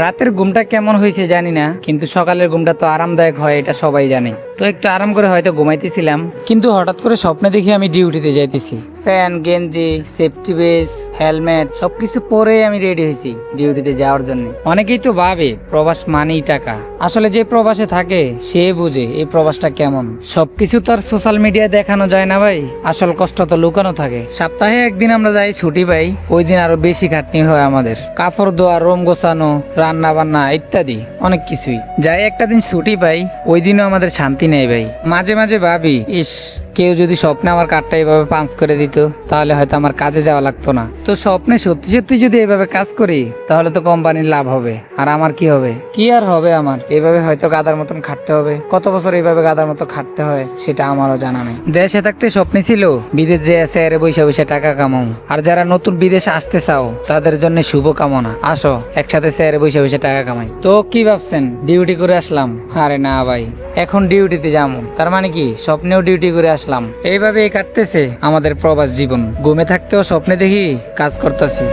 রাতের ঘুমটা কেমন হয়েছে জানি না, কিন্তু সকালের ঘুমটা তো আরামদায়ক হয় এটা সবাই জানে। তো একটু আরাম করে হয়তো ঘুমাইতেছিলাম, কিন্তু হঠাৎ করে স্বপ্নে দেখি আমি ডিউটিতে যাইতেছি। ফ্যান, গেঞ্জি, সেফটি বেস, হেলমেট সবকিছু পরে আমি রেডি হয়েছি ডিউটিতে যাওয়ার জন্য। অনেকেই তো ভাবে প্রবাস মানেই টাকা। আসলে যে প্রবাসে থাকে সে বুঝে এই প্রবাসটা কেমন। সবকিছু তো আর সোশ্যাল মিডিয়ায় দেখানো যায় না ভাই, আসল কষ্ট তো লুকানো থাকে। সপ্তাহে একদিন আমরা যাই ছুটি পাই, ওই দিন আরো বেশি খাটনি হয় আমাদের। কাপড় ধোয়া, রুম গোছানো, রান্না বান্না ইত্যাদি অনেক কিছুই। যাই একটা দিন ছুটি পাই, ওই দিনও আমাদের শান্তি নেই ভাই। মাঝে মাঝে ভাবি, ইস কেউ যদি স্বপ্নে আমার কার্ডটা এইভাবে পাঞ্চ করে দিত, তাহলে হয়তো আমার কাজে যাওয়া লাগতো না। তো স্বপ্নে সত্যি সত্যি যদি এইভাবে কাজ করি, তাহলে তো কোম্পানির লাভ হবে, আর আমার কি হবে? কি আর হবে আমার? এইভাবে হয়তো গাদার মতন খাটতে হবে। কত বছর এইভাবে গাদার মতো খাটতে হয় সেটা আমারও জানা নেই। দেশে থাকতে স্বপ্নে ছিল বিদেশ যে আছে আরে বৈশা বৈশা টাকা কামাও। আর যারা নতুন বিদেশে আসতে চাও তাদের জন্য শুভ কামনা, আসো একসাথে স্যারে বৈশা বৈশা টাকা কামাই। তো কি ভাবছেন ডিউটি করে আসলাম? আরে না ভাই, এখন ডিউটিতে যাবো তার মানে কি স্বপ্নেও ডিউটি করে আসলাম। এইভাবে কাটতেছে আমাদের প্রবাস জীবন। ঘুমে থাকতেও স্বপ্নে দেখি কাজ করতেছি।